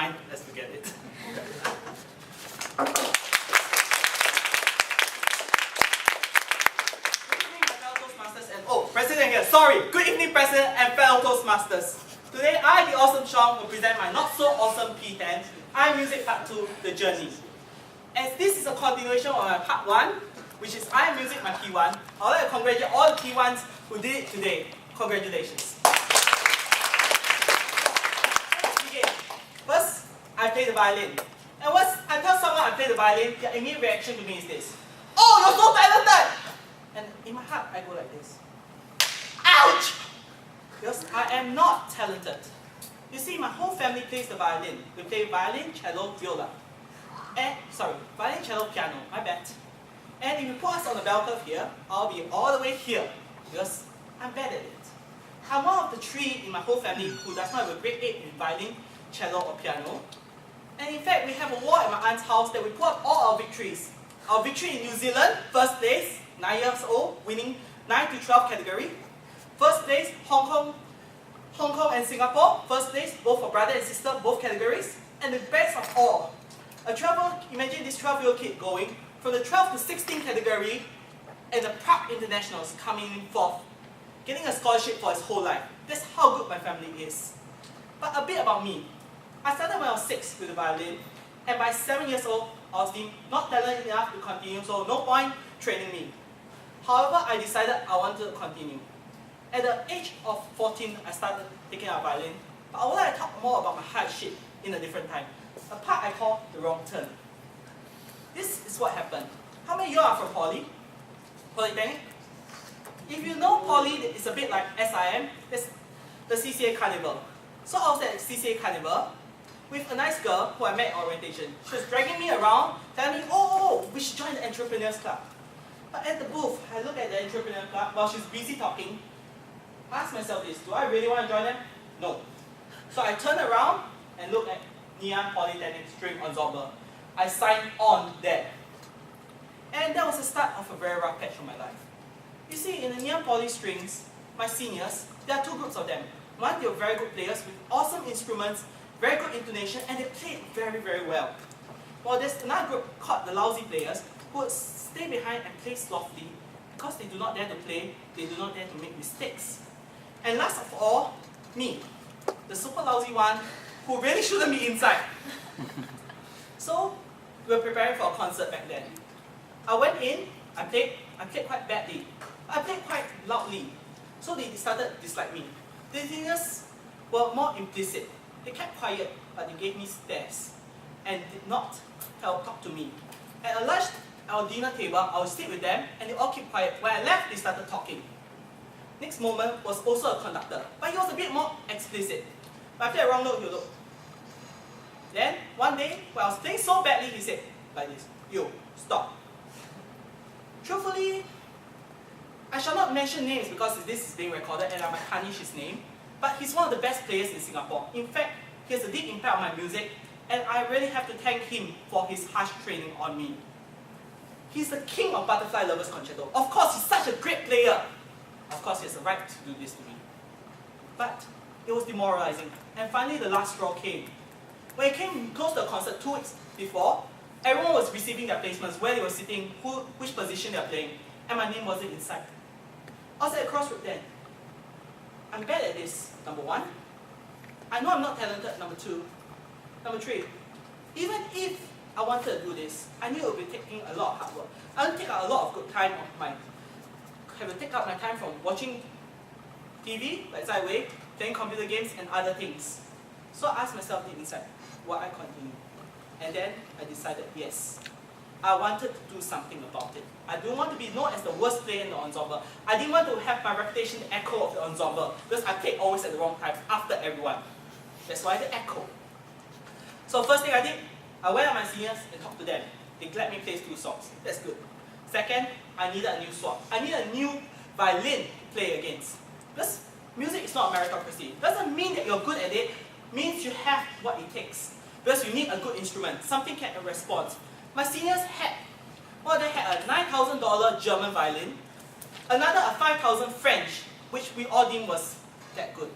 mind, let's forget it. President here. Sorry. Good evening, President and fellow Toastmasters. Today, I, the awesome Shaun, will present my not so awesome P10, I Music Part 2, The Journey. As this is a continuation of my Part 1, which is I Music, my P1, I would like to congratulate all the P1s who did it today. Congratulations. Let's begin. First, I play the violin. And once I tell someone I play the violin, their immediate reaction to me is this. Oh, you're so talented! And in my heart, I go like this. Ouch! Because I am not talented. You see, my whole family plays the violin. We play violin, cello, viola. Violin, cello, piano, my bad. And if you put us on the bell curve here, I'll be all the way here. Because I'm bad at it. I'm one of the 3 in my whole family who does not have a grade 8 in violin, cello, or piano. And in fact, we have a war at my aunt's house that we put up all our victories. Our victory in New Zealand, first place, 9 years old, winning 9 to 12 category. First place, Hong Kong and Singapore, first place, both for brother and sister, both categories. And the best of all, imagine this 12-year-old kid going from the 12 to 16 category and the Prague Internationals coming in 4th, getting a scholarship for his whole life. That's how good my family is. But a bit about me. I started when I was 6 with the violin, and by 7 years old, I was deemed not talented enough to continue, so no point training me. However, I decided I wanted to continue. At the age of 14, I started taking up violin, but I would like to talk more about my hardship in a different time. A part I call the wrong turn. This is what happened. How many of you are from Polytechnic? If you know Poly, it's a bit like SIM, it's the CCA Carnival. So I was at CCA Carnival with a nice girl who I met at orientation. She was dragging me around, telling me, oh, we should join the Entrepreneurs Club. But at the booth, I look at the Entrepreneur Club while she's busy talking. I ask myself this, do I really want to join them? No. So I turn around and look at Neon Polytechnic String Ensemble. I signed on there. And that was the start of a very rough patch of my life. You see, in the Neon Poly Strings, my seniors, there are 2 groups of them. One, they were very good players with awesome instruments, very good intonation, and they played very, very well. While there's another group called the lousy players who would stay behind and play softly because they do not dare to play, they do not dare to make mistakes. And last of all, me, the super lousy one who really shouldn't be inside. So, we were preparing for a concert back then. I went in, I played quite badly. I played quite loudly. So they started to dislike me. The seniors were more implicit. They kept quiet, but they gave me stares and did not talk to me. At a lunch, our dinner table, I would sit with them and they all keep quiet. When I left, they started talking. Next moment was also a conductor, but he was a bit more explicit. But after a wrong note, he would look. Then, one day, when I was playing so badly, he said, like this, "You, stop." Truthfully, I shall not mention names because this is being recorded and I might tarnish his name, but he's one of the best players in Singapore. In fact, he has a deep impact on my music, and I really have to thank him for his harsh training on me. He's the king of Butterfly Lovers Concerto. Of course, he's such a great player. Of course, he has the right to do this to me. But it was demoralizing. And finally, the last straw came. When it came close to the concert 2 weeks before, everyone was receiving their placements, where they were sitting, which position they are playing, and my name wasn't inside. I was at a crossroad then. I'm bad at this, number 1. I know I'm not talented, number 2. Number 3, even if I wanted to do this, I knew it would be taking a lot of hard work. I would take out a lot of good time of mine. I would take out my time from watching TV, like Zaiwei, playing computer games, and other things. So I asked myself deep inside, will I continue? And then I decided, yes. I wanted to do something about it. I didn't want to be known as the worst player in the ensemble. I didn't want to have my reputation echo of the ensemble, because I played always at the wrong time, after everyone. That's why the echo. So first thing I did, I went to my seniors and talked to them. They let me play 2 songs. That's good. Second, I needed a new sword. I needed a new violin to play against. Because music is not a meritocracy. Doesn't mean that you're good at it. Means you have what it takes. Because you need a good instrument. Something can respond. My seniors had, they had a $9,000 German violin, another a $5,000 French, which we all deemed was that good.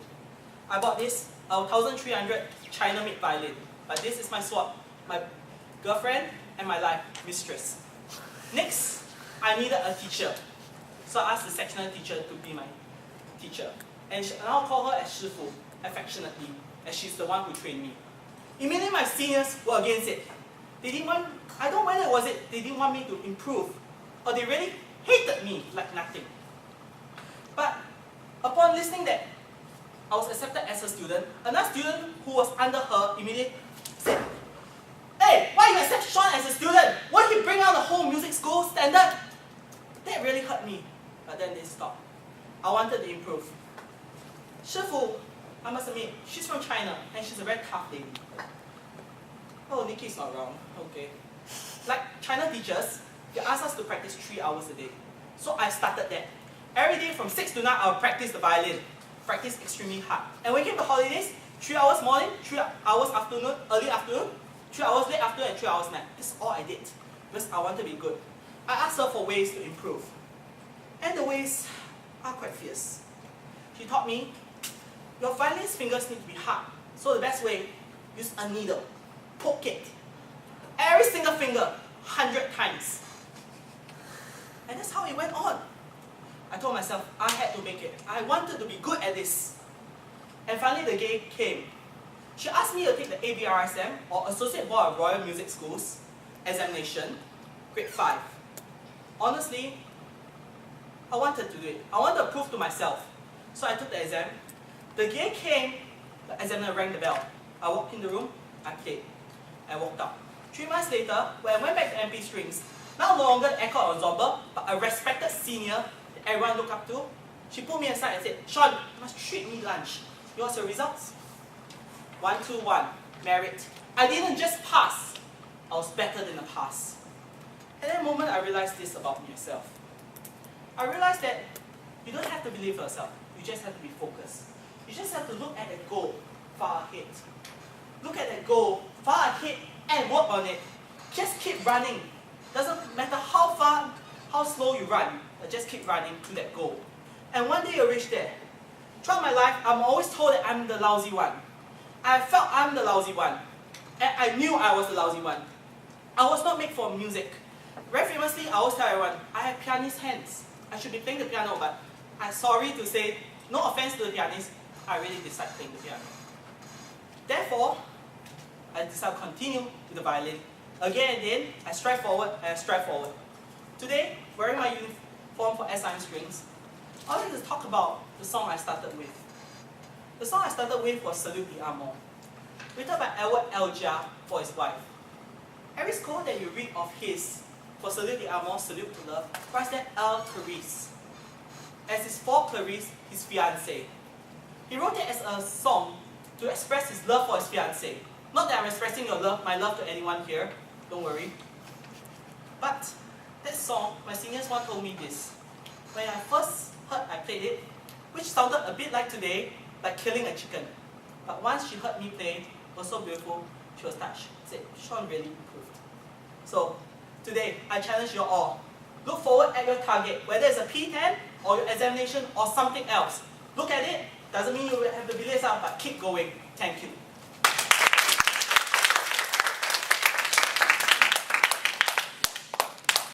I bought this, a 1,300 China-made violin. But this is my sword, my girlfriend and my life mistress. Next, I needed a teacher. So I asked the sectional teacher to be my teacher. And I'll call her as Shifu, affectionately, as she's the one who trained me. Immediately my seniors were against it. They didn't want, I don't know whether it was it, they didn't want me to improve, or they really hated me like nothing. But upon listening that I was accepted as a student, another student who was under her immediately said, "Hey, why you accept Shaun as a student? Won't he bring out the whole music school standard?" That really hurt me, but then they stopped. I wanted to improve. Shifu, I must admit, she's from China, and she's a very tough lady. Oh, Nikki's not wrong, okay. Like China teachers, they ask us to practice 3 hours a day. So I started that. Every day from 6 to 9, I'll practice the violin. Practice extremely hard. And when it came to holidays, 3 hours morning, 3 hours afternoon, early afternoon, 3 hours late afternoon, and 3 hours night. This is all I did, because I want to be good. I asked her for ways to improve. And the ways are quite fierce. She taught me, your violin's fingers need to be hard. So the best way, use a needle. Poke it. Every single finger, 100 times. And that's how it went on. I told myself, I had to make it. I wanted to be good at this. And finally the day came. She asked me to take the ABRSM, or Associate Board of Royal Music Schools, examination, grade 5. Honestly, I wanted to do it. I wanted to prove to myself. So I took the exam. The day came, the examiner rang the bell. I walked in the room, I played. I walked out. 3 months later, when I went back to MP Strings, now no longer the aircon ensemble, but a respected senior that everyone looked up to, she pulled me aside and said, "Shaun, you must treat me lunch. What's your results?" 121, merit. I didn't just pass, I was better than the pass. At that moment, I realized this about myself. I realized that you don't have to believe in yourself, you just have to be focused. You just have to look at the goal far ahead. Look at that goal far ahead and work on it. Just keep running. Doesn't matter how far, how slow you run, but just keep running to that goal. And one day you'll reach there. Throughout my life, I'm always told that I'm the lousy one. I felt I'm the lousy one. And I knew I was the lousy one. I was not made for music. Very famously, I always tell everyone, I have pianist hands. I should be playing the piano, but I'm sorry to say, no offense to the pianist, I really dislike playing the piano. Therefore, I decided to continue with the violin. Again and then, I strive forward and I strive forward. Today, wearing my uniform for SIM Strings, I'd like to talk about the song I started with. The song I started with was Salute the Amor, written by Edward Elgar for his wife. Every scroll that you read of his, for Salute the Amor, Salute to Love, writes that El Clarice, as his for Clarice, his fiancée. He wrote it as a song to express his love for his fiancée. Not that I'm expressing my love to anyone here, don't worry. But that song, my seniors once told me this. When I first heard I played it, which sounded a bit like today, like killing a chicken. But once she heard me play, it was so beautiful, she was touched. She said, "Shaun really improved." So today, I challenge you all. Look forward at your target, whether it's a P10 or your examination or something else. Look at it. Doesn't mean you have to be late out, but keep going. Thank you.